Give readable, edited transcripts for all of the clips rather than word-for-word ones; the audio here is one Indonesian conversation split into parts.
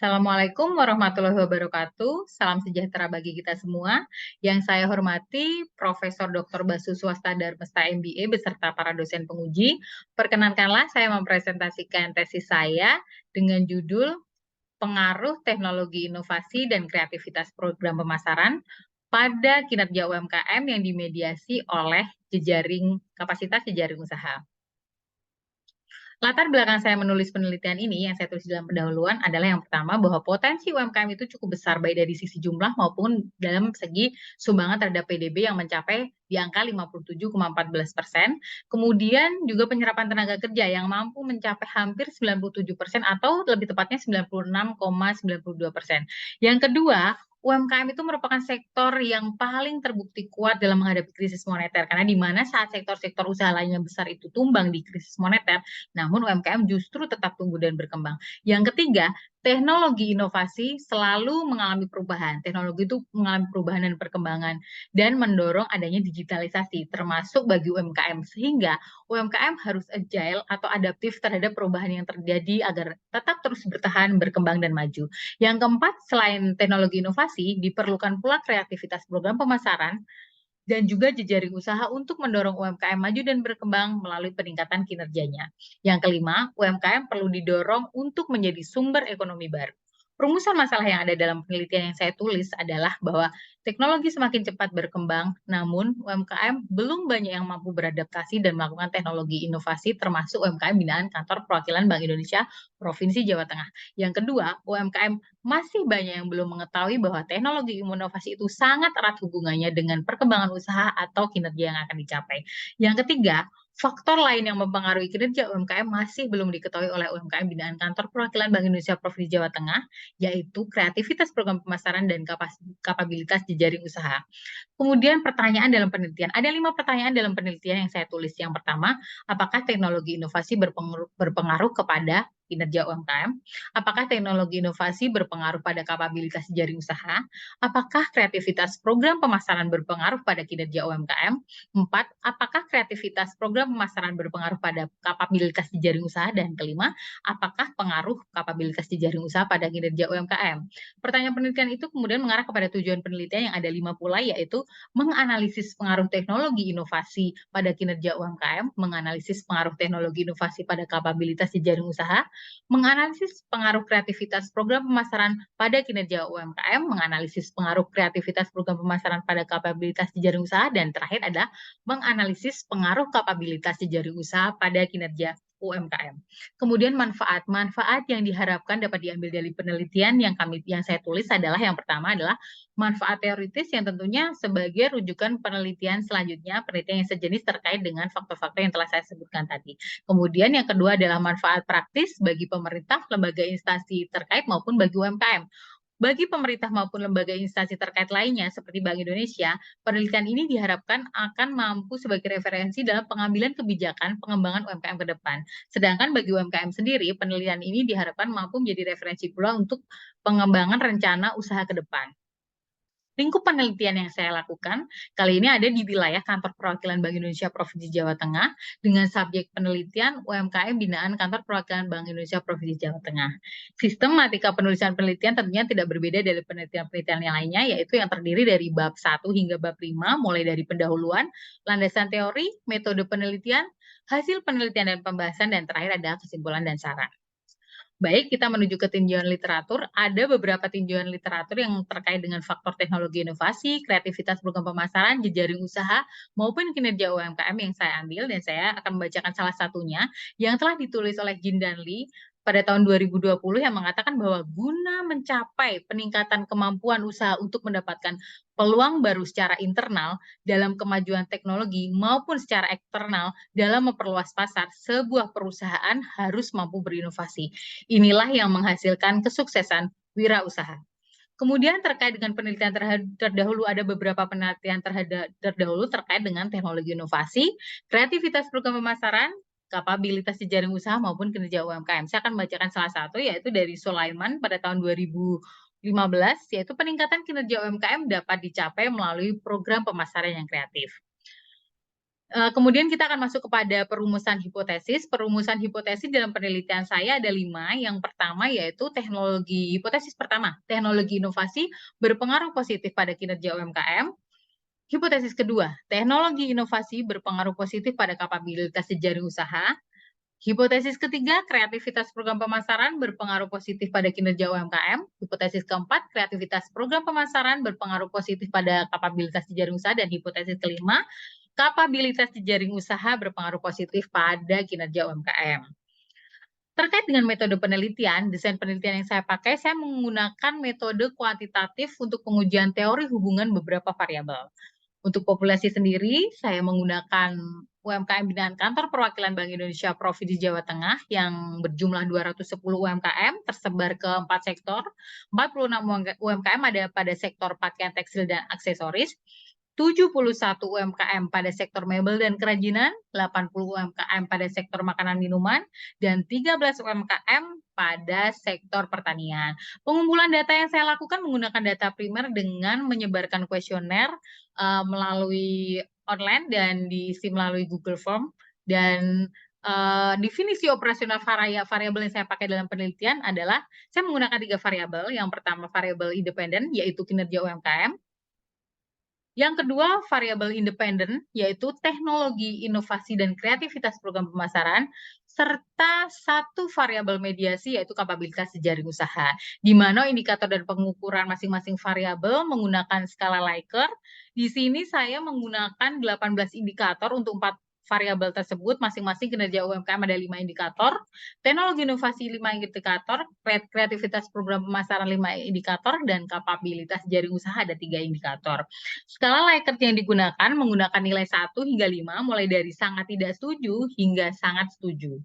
Assalamualaikum warahmatullahi wabarakatuh. Salam sejahtera bagi kita semua. Yang saya hormati Profesor Dr. Basu Swasta Darmesta MBA beserta para dosen penguji. Perkenankanlah saya mempresentasikan tesis saya dengan judul Pengaruh Teknologi Inovasi dan Kreativitas Program Pemasaran pada Kinerja UMKM yang dimediasi oleh kapasitas jejaring usaha. Latar belakang saya menulis penelitian ini yang saya tulis dalam pendahuluan adalah yang pertama bahwa potensi UMKM itu cukup besar baik dari sisi jumlah maupun dalam segi sumbangan terhadap PDB yang mencapai di angka 57,14%. Kemudian juga penyerapan tenaga kerja yang mampu mencapai hampir 97% atau lebih tepatnya 96,92%. Yang kedua, UMKM itu merupakan sektor yang paling terbukti kuat dalam menghadapi krisis moneter karena di mana saat sektor-sektor usaha lainnya besar itu tumbang di krisis moneter, namun UMKM justru tetap tumbuh dan berkembang. Yang ketiga, teknologi inovasi selalu mengalami perubahan. Teknologi itu mengalami perubahan dan perkembangan dan mendorong adanya digitalisasi termasuk bagi UMKM sehingga UMKM harus agile atau adaptif terhadap perubahan yang terjadi agar tetap terus bertahan, berkembang dan maju. Yang keempat, selain teknologi inovasi, diperlukan pula kreativitas program pemasaran dan juga jejaring usaha untuk mendorong UMKM maju dan berkembang melalui peningkatan kinerjanya. Yang kelima, UMKM perlu didorong untuk menjadi sumber ekonomi baru. Rumusan masalah yang ada dalam penelitian yang saya tulis adalah bahwa teknologi semakin cepat berkembang, namun UMKM belum banyak yang mampu beradaptasi dan melakukan teknologi inovasi termasuk UMKM binaan Kantor Perwakilan Bank Indonesia Provinsi Jawa Tengah. Yang kedua, UMKM masih banyak yang belum mengetahui bahwa teknologi inovasi itu sangat erat hubungannya dengan perkembangan usaha atau kinerja yang akan dicapai. Yang ketiga, faktor lain yang mempengaruhi kinerja UMKM masih belum diketahui oleh UMKM binaan Kantor Perwakilan Bank Indonesia Provinsi Jawa Tengah, yaitu kreativitas program pemasaran dan kapabilitas jejaring usaha. Kemudian pertanyaan dalam penelitian, ada 5 pertanyaan dalam penelitian yang saya tulis. Yang pertama, apakah teknologi inovasi berpengaruh kepada kinerja UMKM? Apakah teknologi inovasi berpengaruh pada kapabilitas jejaring usaha? Apakah kreativitas program pemasaran berpengaruh pada kinerja UMKM? 4, apakah kreativitas program pemasaran berpengaruh pada kapabilitas jejaring usaha? Dan kelima, apakah pengaruh kapabilitas jejaring usaha pada kinerja UMKM? Pertanyaan penelitian itu kemudian mengarah kepada tujuan penelitian yang ada 5 pula, yaitu menganalisis pengaruh teknologi inovasi pada kinerja UMKM, menganalisis pengaruh teknologi inovasi pada kapabilitas jejaring usaha, menganalisis pengaruh kreativitas program pemasaran pada kinerja UMKM, menganalisis pengaruh kreativitas program pemasaran pada kapabilitas jejaring usaha, dan terakhir adalah menganalisis pengaruh kapabilitas jejaring usaha pada kinerja UMKM. Kemudian manfaat yang diharapkan dapat diambil dari penelitian yang saya tulis adalah yang pertama adalah manfaat teoritis yang tentunya sebagai rujukan penelitian selanjutnya, penelitian yang sejenis terkait dengan faktor-faktor yang telah saya sebutkan tadi. Kemudian yang kedua adalah manfaat praktis bagi pemerintah, lembaga instansi terkait maupun bagi UMKM. Bagi pemerintah maupun lembaga instansi terkait lainnya seperti Bank Indonesia, penelitian ini diharapkan akan mampu sebagai referensi dalam pengambilan kebijakan pengembangan UMKM ke depan. Sedangkan bagi UMKM sendiri, penelitian ini diharapkan mampu menjadi referensi pula untuk pengembangan rencana usaha ke depan. Lingkup penelitian yang saya lakukan kali ini ada di wilayah Kantor Perwakilan Bank Indonesia Provinsi Jawa Tengah dengan subjek penelitian UMKM binaan Kantor Perwakilan Bank Indonesia Provinsi Jawa Tengah. Sistematika penulisan penelitian tentunya tidak berbeda dari penelitian-penelitian yang lainnya, yaitu yang terdiri dari bab 1 hingga bab 5, mulai dari pendahuluan, landasan teori, metode penelitian, hasil penelitian dan pembahasan, dan terakhir ada kesimpulan dan saran. Baik, kita menuju ke tinjauan literatur. Ada beberapa tinjauan literatur yang terkait dengan faktor teknologi inovasi, kreativitas program pemasaran, jejaring usaha, maupun kinerja UMKM yang saya ambil, dan saya akan membacakan salah satunya yang telah ditulis oleh Jin dan Lee pada tahun 2020 yang mengatakan bahwa guna mencapai peningkatan kemampuan usaha untuk mendapatkan peluang baru secara internal dalam kemajuan teknologi maupun secara eksternal dalam memperluas pasar, sebuah perusahaan harus mampu berinovasi. Inilah yang menghasilkan kesuksesan wirausaha. Kemudian terkait dengan penelitian terdahulu, ada beberapa penelitian terdahulu terkait dengan teknologi inovasi, kreativitas program pemasaran, kapabilitas jejaring usaha maupun kinerja UMKM. Saya akan membacakan salah satu, yaitu dari Sulaiman pada tahun 2015, yaitu peningkatan kinerja UMKM dapat dicapai melalui program pemasaran yang kreatif. Kemudian kita akan masuk kepada perumusan hipotesis. Perumusan hipotesis dalam penelitian saya ada 5. Yang pertama yaitu hipotesis pertama, teknologi inovasi berpengaruh positif pada kinerja UMKM. Hipotesis kedua, teknologi inovasi berpengaruh positif pada kapabilitas jejaring usaha. Hipotesis ketiga, kreativitas program pemasaran berpengaruh positif pada kinerja UMKM. Hipotesis keempat, kreativitas program pemasaran berpengaruh positif pada kapabilitas jejaring usaha. Dan hipotesis kelima, kapabilitas jejaring usaha berpengaruh positif pada kinerja UMKM. Terkait dengan metode penelitian, desain penelitian yang saya pakai, saya menggunakan metode kuantitatif untuk pengujian teori hubungan beberapa variabel. Untuk populasi sendiri, saya menggunakan UMKM binaan Kantor Perwakilan Bank Indonesia Provinsi Jawa Tengah yang berjumlah 210 UMKM tersebar ke 4 sektor. 46 UMKM ada pada sektor pakaian tekstil dan aksesoris, 71 UMKM pada sektor mebel dan kerajinan, 80 UMKM pada sektor makanan minuman, dan 13 UMKM pada sektor pertanian. Pengumpulan data yang saya lakukan menggunakan data primer dengan menyebarkan kuesioner melalui online dan diisi melalui Google Form. Dan definisi operasional variabel yang saya pakai dalam penelitian adalah saya menggunakan 3 variabel. Yang pertama variabel independen, yaitu kinerja UMKM. Yang kedua, variabel independen, yaitu teknologi, inovasi, dan kreativitas program pemasaran, serta satu variabel mediasi, yaitu kapabilitas jejaring usaha, di mana indikator dan pengukuran masing-masing variabel menggunakan skala Likert. Di sini saya menggunakan 18 indikator untuk 4 variabel tersebut, masing-masing kinerja UMKM ada 5 indikator, teknologi inovasi 5 indikator, kreativitas program pemasaran 5 indikator, dan kapabilitas jaring usaha ada 3 indikator. Skala Likert yang digunakan menggunakan nilai 1 hingga 5, mulai dari sangat tidak setuju hingga sangat setuju.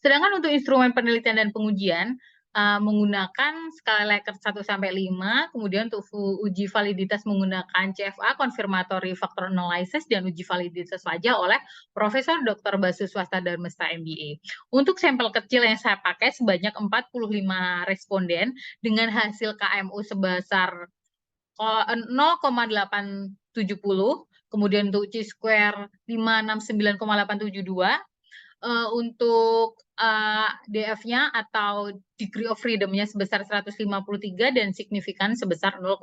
Sedangkan untuk instrumen penelitian dan pengujian, menggunakan skala Likert 1 sampai 5, kemudian untuk uji validitas menggunakan CFA, Confirmatory Factor Analysis, dan uji validitas wajah oleh Profesor Dr. Basu Swasta Darmesta MBA. Untuk sampel kecil yang saya pakai sebanyak 45 responden dengan hasil KMU sebesar 0,870, kemudian untuk chi-square 569,872, untuk DF-nya atau degree of freedom-nya sebesar 153 dan signifikan sebesar 0,000.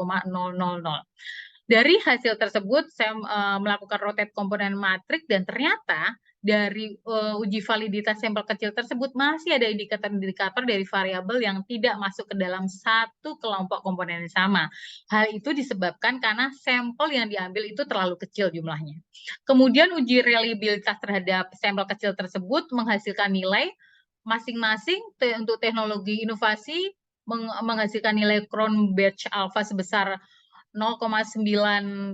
Dari hasil tersebut saya melakukan rotate komponen matrik dan ternyata dari uji validitas sampel kecil tersebut masih ada indikator-indikator dari variabel yang tidak masuk ke dalam satu kelompok komponen yang sama. Hal itu disebabkan karena sampel yang diambil itu terlalu kecil jumlahnya. Kemudian uji reliabilitas terhadap sampel kecil tersebut menghasilkan nilai masing-masing untuk teknologi inovasi menghasilkan nilai Cronbach alpha sebesar 0,910,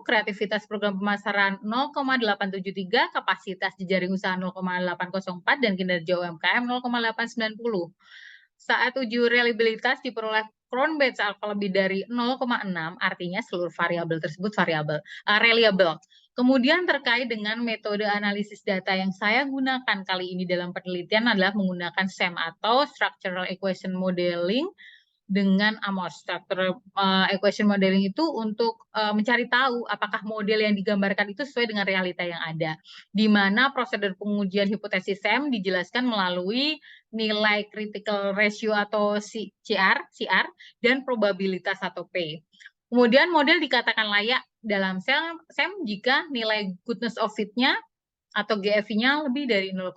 kreativitas program pemasaran 0,873, kapasitas jejaring usaha 0,804, dan kinerja UMKM 0,890. Saat uji reliabilitas diperoleh Cronbach alpha lebih dari 0,6, artinya seluruh variabel tersebut reliable. Kemudian terkait dengan metode analisis data yang saya gunakan kali ini dalam penelitian adalah menggunakan SEM atau Structural Equation Modeling dengan AMOS. Structural Equation Modeling itu untuk mencari tahu apakah model yang digambarkan itu sesuai dengan realita yang ada. Di mana prosedur pengujian hipotesis SEM dijelaskan melalui nilai critical ratio atau CR dan probabilitas atau P. Kemudian model dikatakan layak dalam SEM jika nilai goodness of fit-nya atau GFI-nya lebih dari 0,9.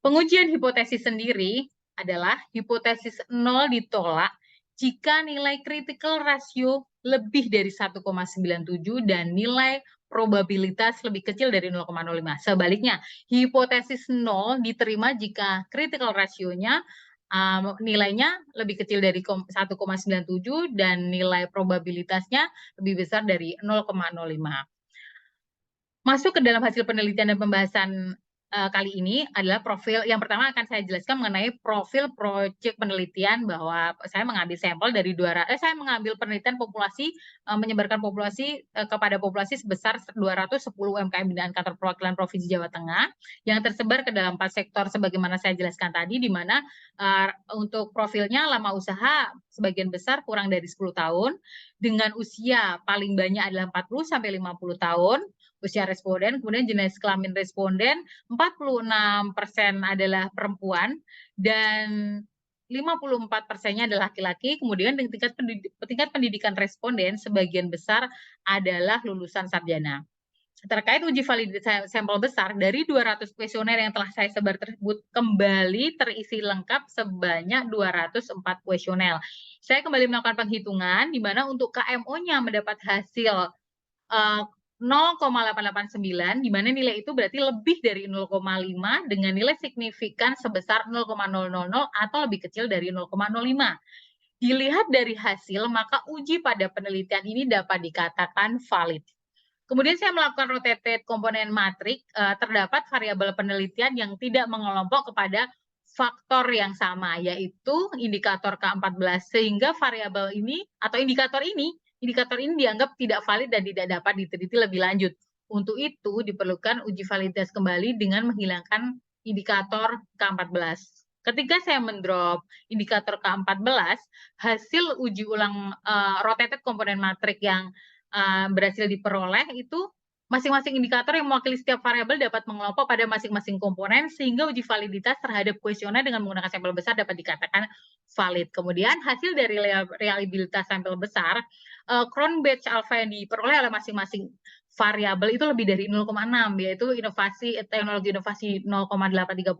Pengujian hipotesis sendiri adalah hipotesis 0 ditolak jika nilai critical ratio lebih dari 1,97 dan nilai probabilitas lebih kecil dari 0,05. Sebaliknya, hipotesis 0 diterima jika critical ratio-nya nilainya lebih kecil dari 1,97 dan nilai probabilitasnya lebih besar dari 0,05. Masuk ke dalam hasil penelitian dan pembahasan kali ini adalah profil. Yang pertama akan saya jelaskan mengenai profil proyek penelitian, bahwa saya mengambil sampel dari saya mengambil penelitian populasi, menyebarkan populasi kepada populasi sebesar 210 UMKM binaan Kantor Perwakilan Provinsi Jawa Tengah yang tersebar ke dalam 4 sektor sebagaimana saya jelaskan tadi, di mana untuk profilnya lama usaha sebagian besar kurang dari 10 tahun, dengan usia paling banyak adalah 40 sampai 50 tahun. usia responden, kemudian jenis kelamin responden 46% adalah perempuan dan 54%-nya adalah laki-laki, kemudian dengan tingkat pendidikan responden sebagian besar adalah lulusan sarjana. Terkait uji validasi sampel besar, dari 200 kuesioner yang telah saya sebar tersebut kembali terisi lengkap sebanyak 204 kuesioner. Saya kembali melakukan penghitungan di mana untuk KMO-nya mendapat hasil 0,889, di mana nilai itu berarti lebih dari 0,5 dengan nilai signifikan sebesar 0,000 atau lebih kecil dari 0,05. Dilihat dari hasil, maka uji pada penelitian ini dapat dikatakan valid. Kemudian saya melakukan rotated komponen matrik, terdapat variabel penelitian yang tidak mengelompok kepada faktor yang sama, yaitu indikator K14, sehingga variabel ini atau indikator ini dianggap tidak valid dan tidak dapat diteliti lebih lanjut. Untuk itu diperlukan uji validitas kembali dengan menghilangkan indikator K14. Ketika saya mendrop indikator K14, hasil uji ulang rotated komponen matrik yang berhasil diperoleh itu masing-masing indikator yang mewakili setiap variabel dapat mengelompok pada masing-masing komponen sehingga uji validitas terhadap kuesioner dengan menggunakan sampel besar dapat dikatakan valid. Kemudian hasil dari reliabilitas sampel besar, Cron batch alpha yang diperoleh oleh masing-masing variabel itu lebih dari 0,6, yaitu teknologi inovasi 0,830,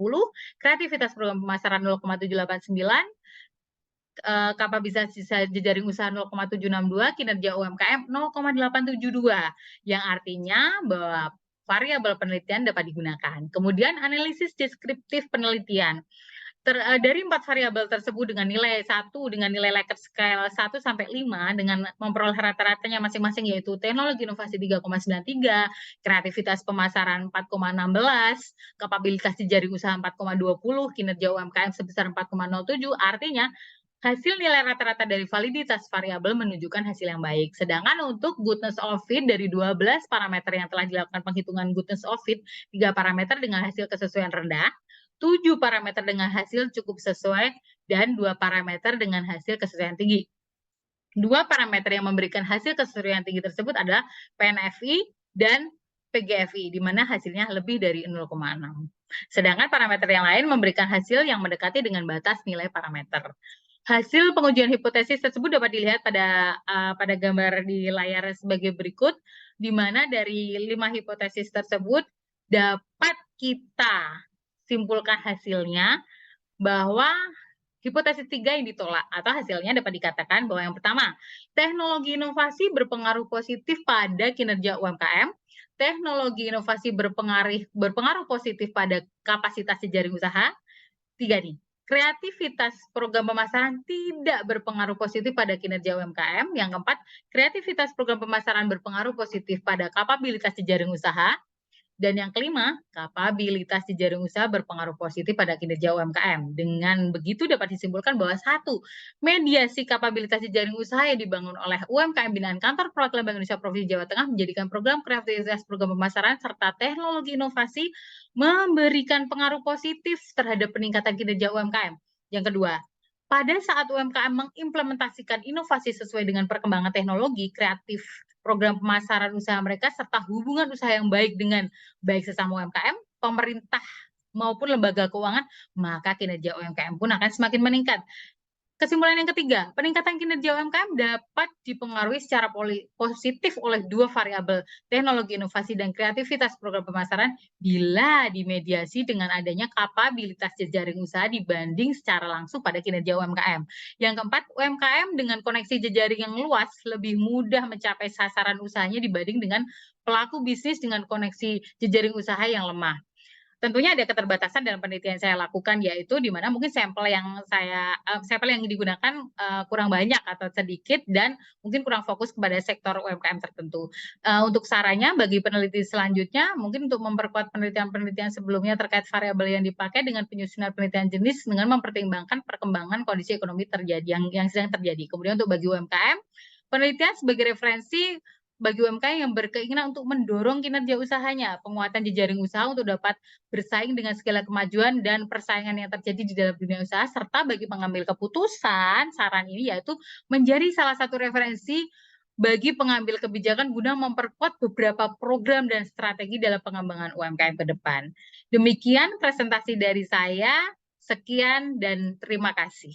kreativitas program pemasaran 0,789, kapabilitas jejaring usaha 0,762, kinerja UMKM 0,872, yang artinya bahwa variabel penelitian dapat digunakan. Kemudian analisis deskriptif penelitian. Dari 4 variabel tersebut dengan nilai 1 dengan nilai Likert scale 1 sampai 5 dengan memperoleh rata-ratanya masing-masing yaitu teknologi inovasi 3,93, kreativitas pemasaran 4,16, kapabilitas jejaring usaha 4,20, kinerja UMKM sebesar 4,07, artinya hasil nilai rata-rata dari validitas variabel menunjukkan hasil yang baik. Sedangkan untuk goodness of fit dari 12 parameter yang telah dilakukan penghitungan goodness of fit, 3 parameter dengan hasil kesesuaian rendah, 7 parameter dengan hasil cukup sesuai, dan 2 parameter dengan hasil kesesuaian tinggi. 2 parameter yang memberikan hasil kesesuaian tinggi tersebut adalah PNFI dan PGFI, di mana hasilnya lebih dari 0,6. Sedangkan parameter yang lain memberikan hasil yang mendekati dengan batas nilai parameter. Hasil pengujian hipotesis tersebut dapat dilihat pada gambar di layar sebagai berikut, di mana dari 5 hipotesis tersebut dapat kita simpulkan hasilnya bahwa hipotesis 3 yang ditolak atau hasilnya dapat dikatakan bahwa yang pertama, teknologi inovasi berpengaruh positif pada kinerja UMKM, teknologi inovasi berpengaruh positif pada kapasitas jejaring usaha. 3 nih. Kreativitas program pemasaran tidak berpengaruh positif pada kinerja UMKM. Yang keempat, kreativitas program pemasaran berpengaruh positif pada kapabilitas jejaring usaha. Dan yang kelima, kapabilitas jejaring usaha berpengaruh positif pada kinerja UMKM. Dengan begitu dapat disimpulkan bahwa 1, mediasi kapabilitas jejaring usaha yang dibangun oleh UMKM binaan Kantor Perwakilan Bank Indonesia Provinsi Jawa Tengah menjadikan program kreativitas program pemasaran serta teknologi inovasi memberikan pengaruh positif terhadap peningkatan kinerja UMKM. Yang kedua, pada saat UMKM mengimplementasikan inovasi sesuai dengan perkembangan teknologi, kreatif program pemasaran usaha mereka serta hubungan usaha yang baik dengan baik sesama UMKM, pemerintah maupun lembaga keuangan, maka kinerja UMKM pun akan semakin meningkat. Kesimpulan yang ketiga, peningkatan kinerja UMKM dapat dipengaruhi secara positif oleh 2 variabel, teknologi inovasi dan kreativitas program pemasaran bila dimediasi dengan adanya kapabilitas jejaring usaha dibanding secara langsung pada kinerja UMKM. Yang keempat, UMKM dengan koneksi jejaring yang luas lebih mudah mencapai sasaran usahanya dibanding dengan pelaku bisnis dengan koneksi jejaring usaha yang lemah. Tentunya ada keterbatasan dalam penelitian yang saya lakukan, yaitu di mana mungkin sampel yang digunakan kurang banyak atau sedikit dan mungkin kurang fokus kepada sektor UMKM tertentu. Untuk sarannya bagi peneliti selanjutnya, mungkin untuk memperkuat penelitian-penelitian sebelumnya terkait variabel yang dipakai dengan penyusunan penelitian jenis dengan mempertimbangkan perkembangan kondisi ekonomi yang sedang terjadi. Kemudian untuk bagi UMKM, penelitian sebagai referensi bagi UMKM yang berkeinginan untuk mendorong kinerja usahanya, penguatan jejaring usaha untuk dapat bersaing dengan segala kemajuan dan persaingan yang terjadi di dalam dunia usaha, serta bagi pengambil keputusan, saran ini yaitu menjadi salah satu referensi bagi pengambil kebijakan guna memperkuat beberapa program dan strategi dalam pengembangan UMKM ke depan. Demikian presentasi dari saya. Sekian dan terima kasih.